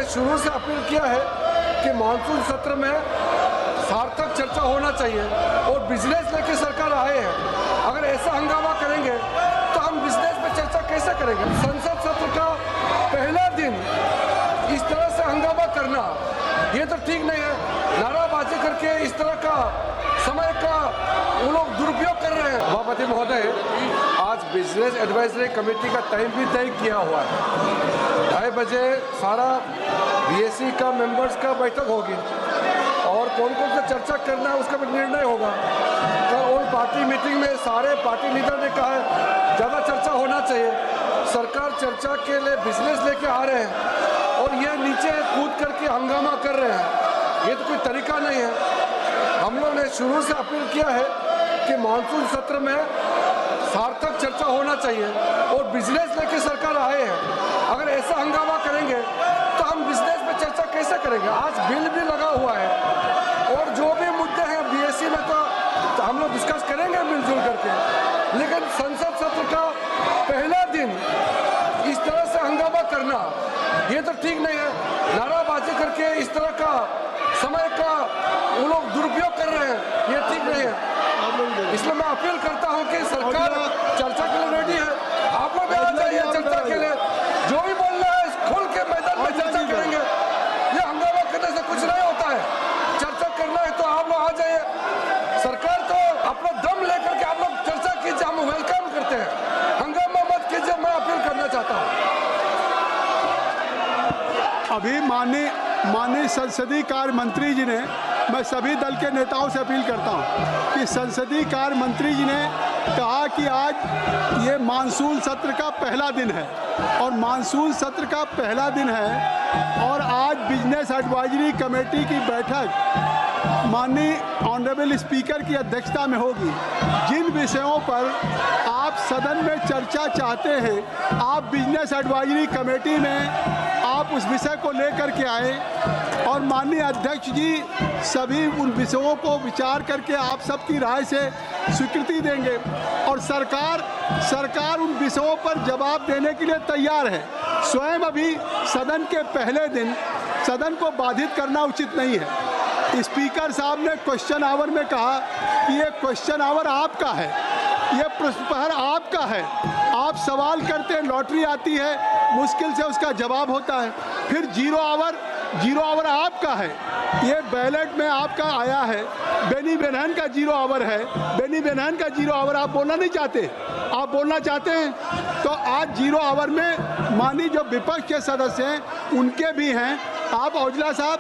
शुरू से अपील किया है कि मानसून सत्र में सार्थक चर्चा होना चाहिए और बिजनेस लेके सरकार आए हैं। अगर ऐसा हंगामा करेंगे तो हम बिजनेस पे चर्चा कैसे करेंगे? संसद सत्र का पहला दिन इस तरह से हंगामा करना ये तो ठीक नहीं है। नाराबाजी करके इस तरह का समय का वो लोग दुरुपयोग कर रहे हैं। सभापति महोदय, आज बिजनेस एडवाइजरी कमेटी का टाइम भी तय किया हुआ है। 2:30 बजे सारा बीएससी का मेंबर्स का बैठक होगी और कौन कौन सा चर्चा करना है उसका भी निर्णय होगा। कल ऑल पार्टी मीटिंग में सारे पार्टी लीडर ने कहा है ज़्यादा चर्चा होना चाहिए। सरकार चर्चा के लिए बिजनेस लेके आ रहे हैं और ये नीचे कूद करके हंगामा कर रहे हैं। ये तो कोई तरीका नहीं है। हम लोग ने शुरू से अपील किया है कि मानसून सत्र में सार्थक चर्चा होना चाहिए और बिजनेस लेके सरकार आए हैं। अगर ऐसा हंगामा करेंगे तो हम बिजनेस पे चर्चा कैसे करेंगे? आज बिल भी लगा हुआ है और जो भी मुद्दे हैं बीएससी में तो हम लोग डिस्कस करेंगे मिलजुल करके, लेकिन संसद सत्र का पहला दिन इस तरह से हंगामा करना ये तो ठीक नहीं है। नाराबाजी करके इस तरह का समय का वो लोग दुरुपयोग कर रहे हैं, ये ठीक नहीं है। इसलिए मैं अपील करता हूं कि सरकार चर्चा के लिए रेडी है। आप लोग भी आ जाइए चर्चा के लिए। जो भी बोलना है खुल के मैदान में चर्चा करेंगे। ये हंगामा करने से कुछ नहीं होता है। चर्चा करना है तो आप लोग आ जाइए। सरकार को अपना दम लेकर के आप लोग चर्चा कीजिए, हम वेलकम करते हैं। हंगामा मत कीजिए, मैं अपील करना चाहता हूँ। अभी माननीय संसदीय कार्य मंत्री जी ने, मैं सभी दल के नेताओं से अपील करता हूं कि संसदीय कार्य मंत्री जी ने कहा कि आज ये मानसून सत्र का पहला दिन है और मानसून सत्र का पहला दिन है और आज बिजनेस एडवाइजरी कमेटी की बैठक माननीय ऑनरेबल स्पीकर की अध्यक्षता में होगी। जिन विषयों पर आप सदन में चर्चा चाहते हैं, आप बिजनेस एडवाइजरी कमेटी में आप उस विषय को लेकर के आए और माननीय अध्यक्ष जी सभी उन विषयों को विचार करके आप सबकी राय से स्वीकृति देंगे और सरकार उन विषयों पर जवाब देने के लिए तैयार है। स्वयं अभी सदन के पहले दिन सदन को बाधित करना उचित नहीं है। स्पीकर साहब ने क्वेश्चन आवर में कहा कि ये क्वेश्चन आवर आपका है, ये प्रश्न प्रहर आपका है। आप सवाल करते हैं, लॉटरी आती है, मुश्किल से उसका जवाब होता है। फिर जीरो आवर आपका है, ये बैलेट में आपका आया है। बेनी बेनहन का जीरो आवर है, बेनी बेनहन का जीरो आवर आप बोलना नहीं चाहते? आप बोलना चाहते हैं तो आज जीरो आवर में माननीय जो विपक्ष के सदस्य हैं उनके भी हैं। आप औजला साहब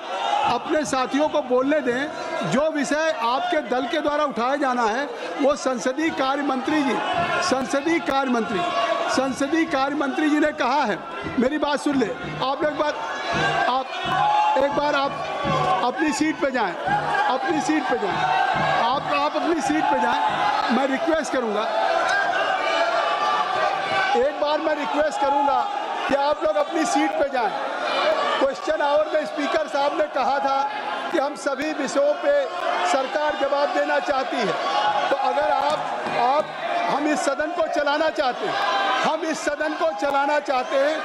अपने साथियों को बोलने दें। जो विषय आपके दल के द्वारा उठाया जाना है वो संसदीय कार्य मंत्री जी ने कहा है। मेरी बात सुन ले। आप एक बार अपनी सीट पे जाएं, अपनी सीट पे जाएं। आप अपनी सीट पे जाएं। मैं रिक्वेस्ट करूंगा, एक बार मैं रिक्वेस्ट करूंगा कि आप लोग अपनी सीट पे जाएं। क्वेश्चन आवर में स्पीकर साहब ने कहा था कि हम सभी विषयों पे सरकार जवाब देना चाहती है। तो अगर हम इस सदन को चलाना चाहते हैं,